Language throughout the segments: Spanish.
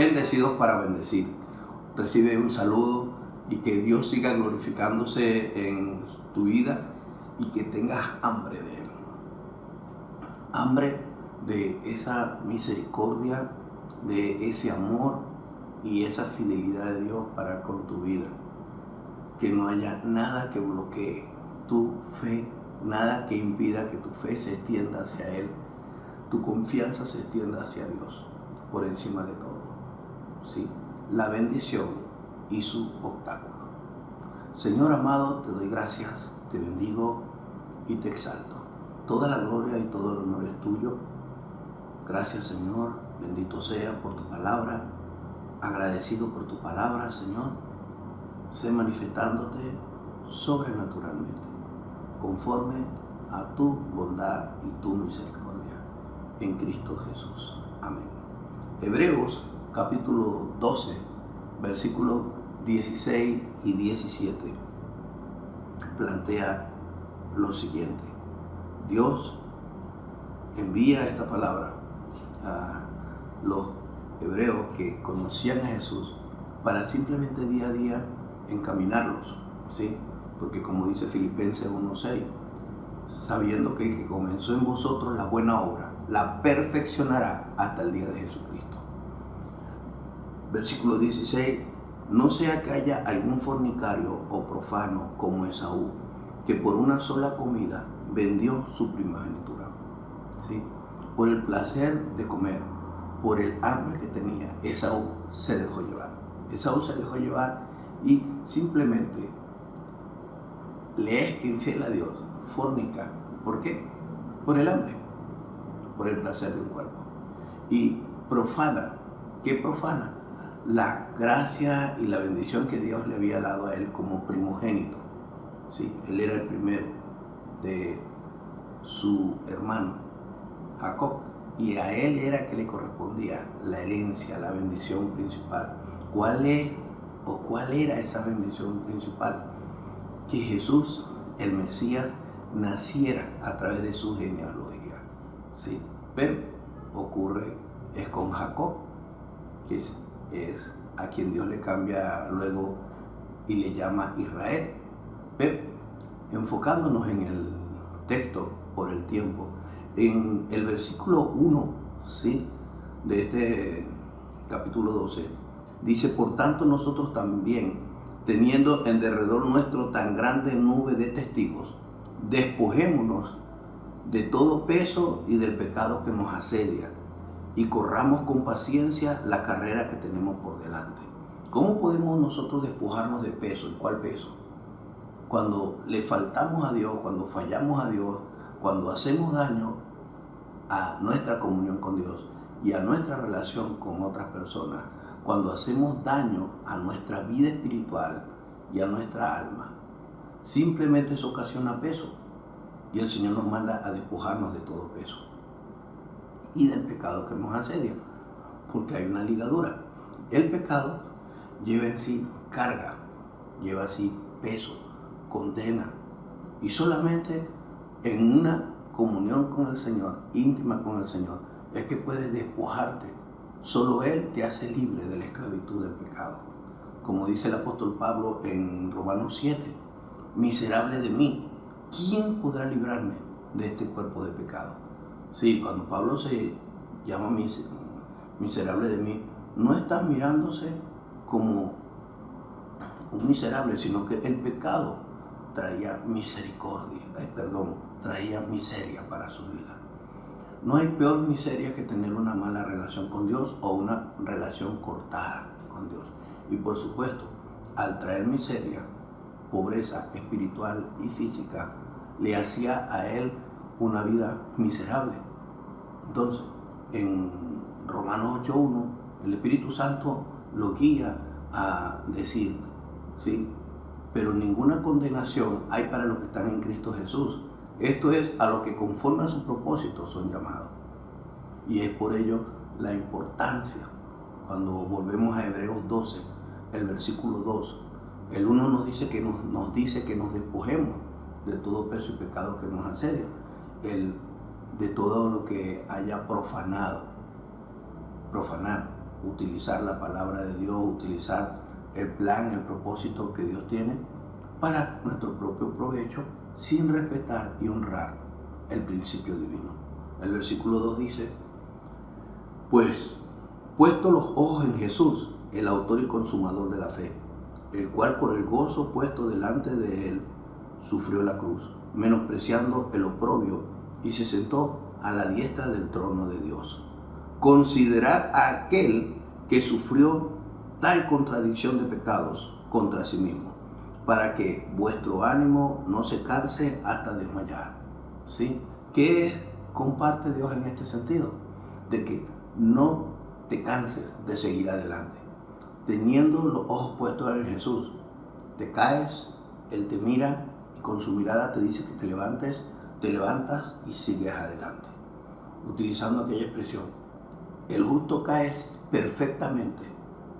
bendecidos para bendecir. Recibe un saludo y que Dios siga glorificándose en tu vida y que tengas hambre de Él. Hambre de esa misericordia, de ese amor y esa fidelidad de Dios para con tu vida. Que no haya nada que bloquee tu fe, nada que impida que tu fe se extienda hacia Él, tu confianza se extienda hacia Dios, por encima de todo. ¿Sí? La bendición y su obstáculo. Señor amado, te doy gracias, te bendigo y te exalto. Toda la gloria y todo el honor es tuyo. Gracias, Señor, bendito sea por tu palabra, agradecido por tu palabra, Señor. Sé manifestándote sobrenaturalmente, conforme a tu bondad y tu misericordia, en Cristo Jesús. Amén. Hebreos capítulo 12, versículos 16 y 17, plantea lo siguiente. Dios envía esta palabra a los hebreos que conocían a Jesús para simplemente día a día encaminarlos, ¿sí? Porque como dice Filipenses 1:6, sabiendo que el que comenzó en vosotros la buena obra, la perfeccionará hasta el día de Jesucristo. Versículo 16, no sea que haya algún fornicario o profano como Esaú, que por una sola comida vendió su primogenitura, ¿sí? Por el placer de comer, por el hambre que tenía, Esaú se dejó llevar. Esaú se dejó llevar y simplemente le es infiel a Dios, fornica. ¿Por qué? Por el hambre, por el placer del cuerpo. Y profana. ¿Qué profana? La gracia y la bendición que Dios le había dado a él como primogénito. ¿Sí? Él era el primero de su hermano Jacob, y a él era que le correspondía la herencia, la bendición principal. ¿Cuál era esa bendición principal? Que Jesús, el Mesías, naciera a través de su genealogía, ¿sí? Pero es con Jacob, que es a quien Dios le cambia luego y le llama Israel. Pero enfocándonos en el texto por el tiempo, en el versículo 1, ¿sí?, de este capítulo 12, dice: por tanto nosotros también, teniendo en derredor nuestro tan grande nube de testigos, despojémonos de todo peso y del pecado que nos asedia, y corramos con paciencia la carrera que tenemos por delante. ¿Cómo podemos nosotros despojarnos de peso? ¿Y cuál peso? Cuando le faltamos a Dios, cuando fallamos a Dios, cuando hacemos daño a nuestra comunión con Dios y a nuestra relación con otras personas, cuando hacemos daño a nuestra vida espiritual y a nuestra alma, simplemente eso ocasiona peso. Y el Señor nos manda a despojarnos de todo peso y del pecado que nos asedia, porque hay una ligadura. El pecado lleva en sí carga, lleva así peso, condena, y solamente en una comunión con el Señor, íntima con el Señor, es que puedes despojarte. Solo Él te hace libre de la esclavitud del pecado. Como dice el apóstol Pablo en Romanos 7, miserable de mí, ¿quién podrá librarme de este cuerpo de pecado? Sí, cuando Pablo se llama miserable de mí, no está mirándose como un miserable, sino que el pecado traía traía miseria para su vida. No hay peor miseria que tener una mala relación con Dios o una relación cortada con Dios. Y por supuesto, al traer miseria, pobreza espiritual y física, le hacía a él una vida miserable. Entonces, en Romanos 8:1, el Espíritu Santo lo guía a decir, ¿sí?, pero ninguna condenación hay para los que están en Cristo Jesús. Esto es, a los que conforme a su propósito son llamados. Y es por ello la importancia, cuando volvemos a Hebreos 12, el versículo 2, el 1 nos dice que nos despojemos de todo peso y pecado que nos asedia, de todo lo que haya profanar, utilizar la palabra de Dios, utilizar el plan, el propósito que Dios tiene para nuestro propio provecho, sin respetar y honrar el principio divino. El versículo 2 dice: pues, puesto los ojos en Jesús, el autor y consumador de la fe, el cual por el gozo puesto delante de él sufrió la cruz, menospreciando el oprobio, y se sentó a la diestra del trono de Dios. Considerad a aquel que sufrió tal contradicción de pecados contra sí mismo, para que vuestro ánimo no se canse hasta desmayar. ¿Sí? ¿Qué comparte Dios en este sentido? De que no te canses de seguir adelante. Teniendo los ojos puestos en Jesús, te caes, Él te mira y con su mirada te dice que te levantas y sigues adelante. Utilizando aquella expresión, el justo cae perfectamente,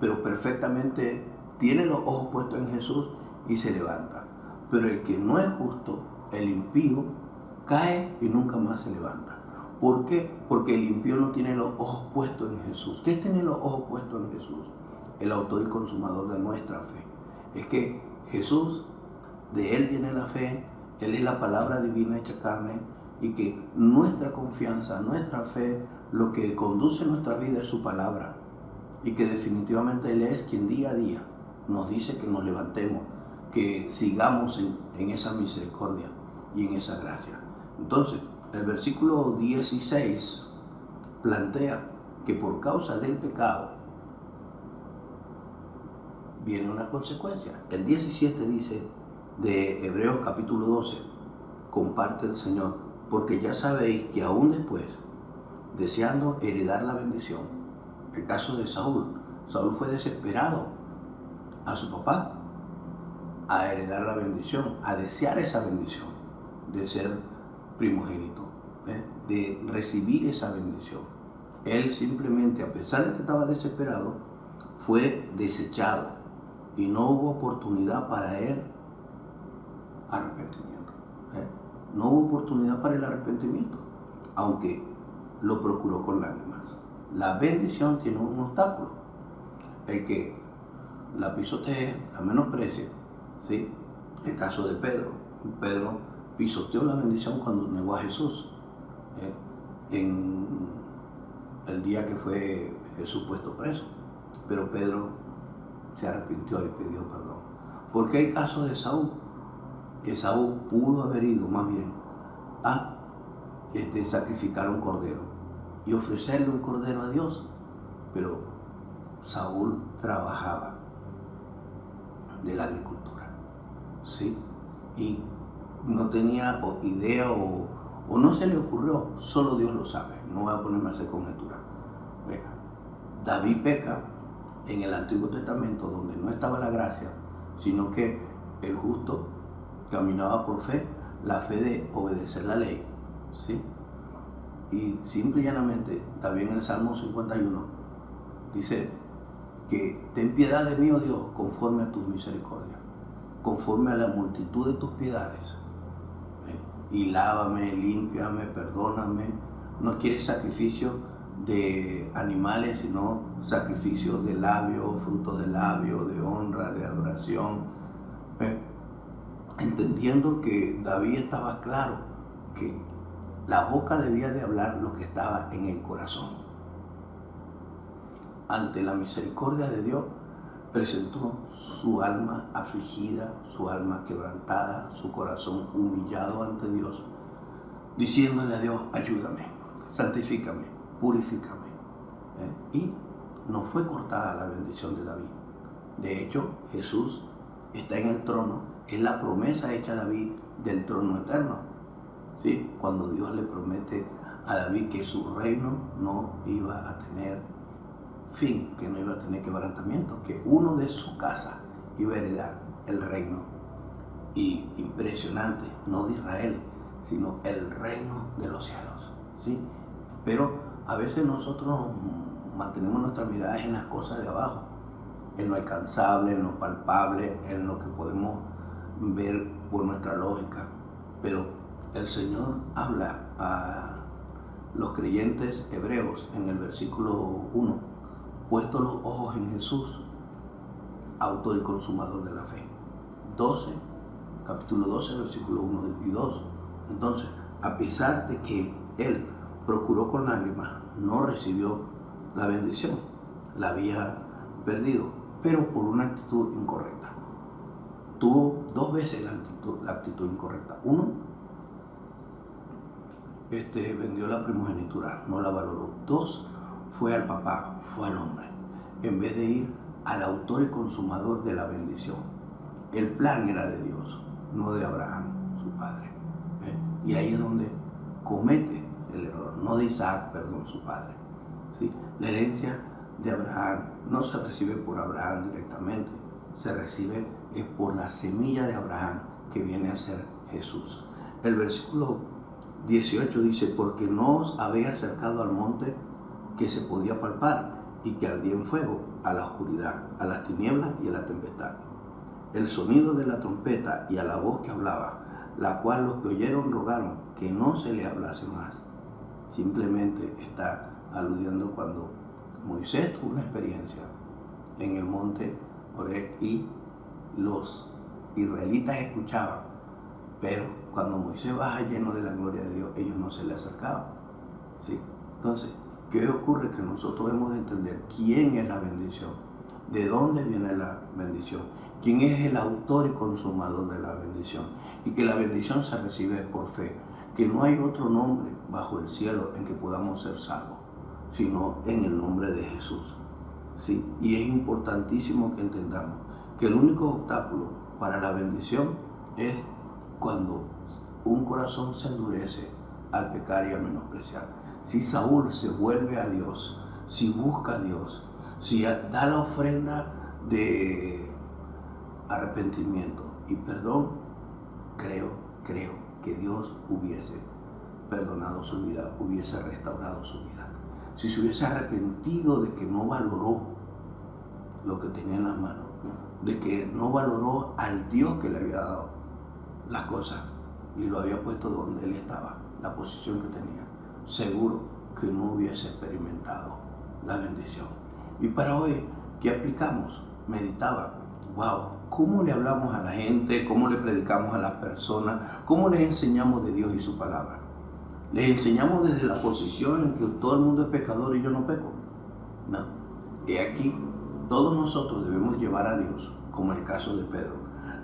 pero perfectamente tiene los ojos puestos en Jesús y se levanta. Pero el que no es justo, el impío, cae y nunca más se levanta. ¿Por qué? Porque el impío no tiene los ojos puestos en Jesús. ¿Qué es tener los ojos puestos en Jesús? El autor y consumador de nuestra fe. Es que Jesús, de Él viene la fe, Él es la palabra divina hecha carne, y que nuestra confianza, nuestra fe, lo que conduce nuestra vida es su palabra, y que definitivamente Él es quien día a día nos dice que nos levantemos, que sigamos en esa misericordia y en esa gracia. Entonces, el versículo 16 plantea que por causa del pecado viene una consecuencia. El 17 dice de Hebreos capítulo 12, comparte el Señor, porque ya sabéis que aún después, deseando heredar la bendición, el caso de Saúl fue desesperado a su papá a heredar la bendición, a desear esa bendición de ser primogénito, de recibir esa bendición. Él simplemente, a pesar de que estaba desesperado, fue desechado y no hubo oportunidad para él arrepentimiento. No hubo oportunidad para el arrepentimiento, aunque lo procuró con lágrimas. La bendición tiene un obstáculo. El que la pisotee, la menosprecie, ¿sí? El caso de Pedro. Pedro pisoteó la bendición cuando negó a Jesús. En el día que fue Jesús puesto preso. Pero Pedro se arrepintió y pidió perdón. ¿Por qué el caso de Saúl? Esaú pudo haber ido más bien a sacrificar un cordero y ofrecerle un cordero a Dios, pero Saúl trabajaba de la agricultura, ¿sí? Y no tenía idea o no se le ocurrió, solo Dios lo sabe, no voy a ponerme a hacer conjetura. David peca en el Antiguo Testamento, donde no estaba la gracia, sino que el justo caminaba por fe, la fe de obedecer la ley, ¿sí? Y simple y llanamente, también en el Salmo 51, dice que ten piedad de mí, oh Dios, conforme a tus misericordias, conforme a la multitud de tus piedades, y lávame, límpiame, perdóname. No quiere sacrificio de animales, sino sacrificio de labios, frutos de labios, de honra, de adoración, entendiendo que David estaba claro que la boca debía de hablar lo que estaba en el corazón. Ante la misericordia de Dios, presentó su alma afligida, su alma quebrantada, su corazón humillado ante Dios, diciéndole a Dios: ayúdame, santifícame, purifícame. Y no fue cortada la bendición de David. De hecho, Jesús está en el trono. Es la promesa hecha a David del trono eterno, ¿sí? Cuando Dios le promete a David que su reino no iba a tener fin, que no iba a tener quebrantamiento, que uno de su casa iba a heredar el reino. Y impresionante, no de Israel, sino el reino de los cielos, ¿sí? Pero a veces nosotros mantenemos nuestra mirada en las cosas de abajo, en lo alcanzable, en lo palpable, en lo que podemos ver por nuestra lógica. Pero el Señor habla a los creyentes hebreos en el versículo 1: puesto los ojos en Jesús, autor y consumador de la fe. Capítulo 12, versículos 1 y 2. Entonces, a pesar de que él procuró con lágrimas, no recibió la bendición, la había perdido, pero por una actitud incorrecta. Tuvo 2 veces la actitud incorrecta. Uno, vendió la primogenitura, no la valoró. 2, fue al papá, fue al hombre, en vez de ir al autor y consumador de la bendición. El plan era de Dios, no de Abraham, su padre. Y ahí es donde comete el error, no de Isaac, perdón, su padre. ¿Sí? La herencia de Abraham no se recibe por Abraham directamente, se recibe por la semilla de Abraham que viene a ser Jesús. El versículo 18 dice, porque no os habéis acercado al monte que se podía palpar y que ardía en fuego, a la oscuridad, a las tinieblas y a la tempestad. El sonido de la trompeta y a la voz que hablaba, la cual los que oyeron rogaron que no se le hablase más. Simplemente está aludiendo cuando Moisés tuvo una experiencia en el monte Horeb y los israelitas escuchaban, pero cuando Moisés baja lleno de la gloria de Dios, ellos no se le acercaban. ¿Sí? Entonces, ¿qué ocurre? Que nosotros hemos de entender quién es la bendición, de dónde viene la bendición, quién es el autor y consumador de la bendición, y que la bendición se recibe por fe, que no hay otro nombre bajo el cielo en que podamos ser salvos, sino en el nombre de Jesús. ¿Sí? Y es importantísimo que entendamos que el único obstáculo para la bendición es cuando un corazón se endurece al pecar y a menospreciar. Si Saúl se vuelve a Dios, si busca a Dios, si da la ofrenda de arrepentimiento y perdón, creo que Dios hubiese perdonado su vida, hubiese restaurado su vida. Si se hubiese arrepentido de que no valoró lo que tenía en las manos, de que no valoró al Dios que le había dado las cosas y lo había puesto donde él estaba, la posición que tenía, seguro que no hubiese experimentado la bendición. Y para hoy, ¿qué aplicamos? Meditaba, ¿cómo le hablamos a la gente? ¿Cómo le predicamos a las personas? ¿Cómo les enseñamos de Dios y su palabra? ¿Les enseñamos desde la posición en que todo el mundo es pecador y yo no peco? No. Y aquí, todos nosotros debemos llevar a Dios, como el caso de Pedro,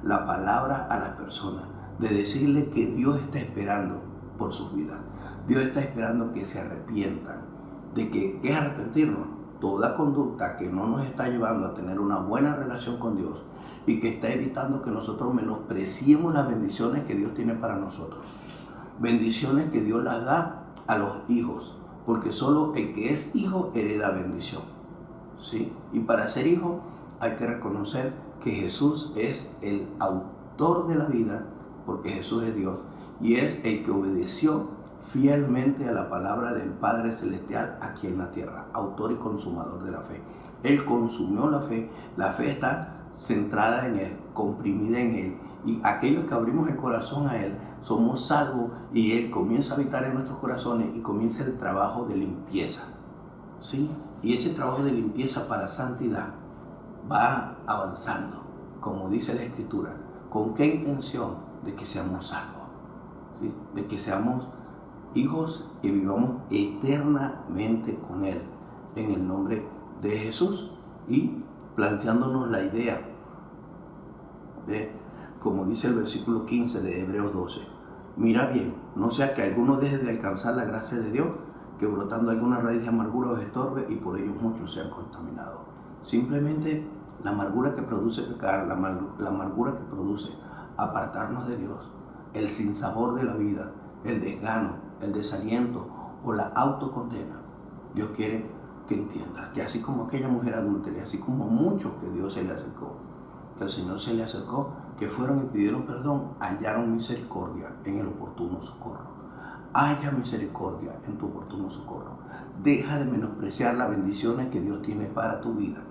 la palabra a las personas, de decirle que Dios está esperando por sus vidas. Dios está esperando que se arrepientan. ¿De qué es arrepentirnos? Toda conducta que no nos está llevando a tener una buena relación con Dios y que está evitando que nosotros menospreciemos las bendiciones que Dios tiene para nosotros. Bendiciones que Dios las da a los hijos, porque solo el que es hijo hereda bendición. ¿Sí? Y para ser hijo hay que reconocer que Jesús es el autor de la vida, porque Jesús es Dios y es el que obedeció fielmente a la palabra del Padre Celestial aquí en la tierra, autor y consumador de la fe. Él consumió la fe está centrada en Él, comprimida en Él, y aquellos que abrimos el corazón a Él somos salvos y Él comienza a habitar en nuestros corazones y comienza el trabajo de limpieza. ¿Sí? Y ese trabajo de limpieza para santidad va avanzando, como dice la Escritura. ¿Con qué intención? De que seamos salvos, ¿sí? De que seamos hijos y vivamos eternamente con Él, en el nombre de Jesús, y planteándonos la idea de, como dice el versículo 15 de Hebreos 12, mira bien, no sea que alguno deje de alcanzar la gracia de Dios, que brotando alguna raíz de amargura os estorbe y por ellos muchos sean contaminados. Simplemente la amargura que produce pecar, la amargura que produce apartarnos de Dios, el sinsabor de la vida, el desgano, el desaliento o la autocondena. Dios quiere que entiendas que así como aquella mujer adúltera, así como muchos que Dios se le acercó, que el Señor se le acercó, que fueron y pidieron perdón, hallaron misericordia en el oportuno socorro. Haya misericordia en tu oportuno socorro. Deja de menospreciar las bendiciones que Dios tiene para tu vida.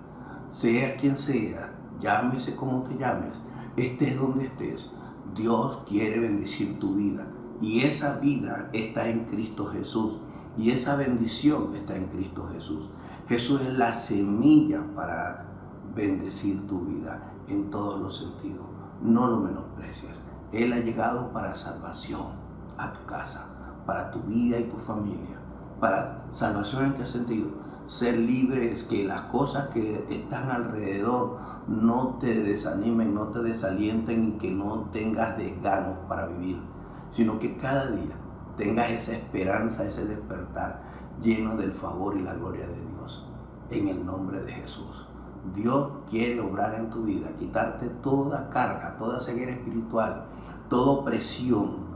Sea quien sea, llámese como te llames, estés donde estés, Dios quiere bendecir tu vida. Y esa vida está en Cristo Jesús. Y esa bendición está en Cristo Jesús. Jesús es la semilla para bendecir tu vida en todos los sentidos. No lo menosprecies. Él ha llegado para salvación a tu casa, para tu vida y tu familia. Para salvación, ¿en qué sentido? Ser libre, que las cosas que están alrededor no te desanimen, no te desalienten y que no tengas desganos para vivir, sino que cada día tengas esa esperanza, ese despertar lleno del favor y la gloria de Dios. En el nombre de Jesús. Dios quiere obrar en tu vida, quitarte toda carga, toda ceguera espiritual, toda opresión.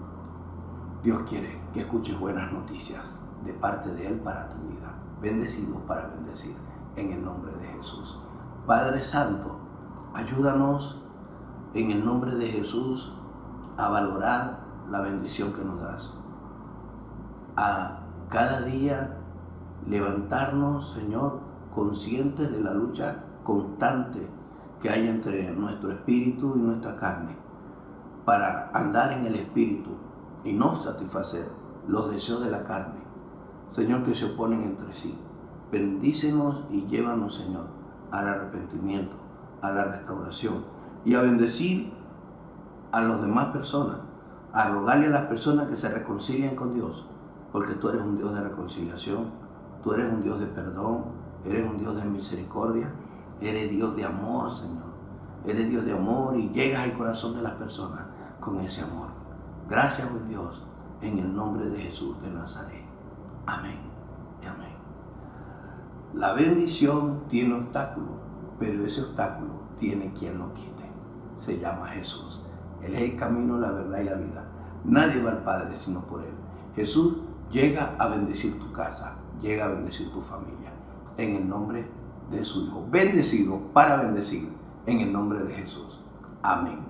Dios quiere que escuches buenas noticias de parte de Él para tu vida. Bendecidos para bendecir, en el nombre de Jesús. Padre Santo, ayúdanos en el nombre de Jesús a valorar la bendición que nos das. A cada día levantarnos, Señor, conscientes de la lucha constante que hay entre nuestro espíritu y nuestra carne, para andar en el espíritu y no satisfacer los deseos de la carne, Señor, que se oponen entre sí. Bendícenos y llévanos, Señor, al arrepentimiento, a la restauración y a bendecir a las demás personas, a rogarle a las personas que se reconcilien con Dios, porque tú eres un Dios de reconciliación, tú eres un Dios de perdón, eres un Dios de misericordia, eres Dios de amor, Señor. Eres Dios de amor y llegas al corazón de las personas con ese amor. Gracias, buen Dios, en el nombre de Jesús de Nazaret. Amén y amén. La bendición tiene obstáculos, pero ese obstáculo tiene quien lo quite. Se llama Jesús. Él es el camino, la verdad y la vida. Nadie va al Padre sino por Él. Jesús llega a bendecir tu casa, llega a bendecir tu familia, en el nombre de su Hijo. Bendecido para bendecir, en el nombre de Jesús. Amén.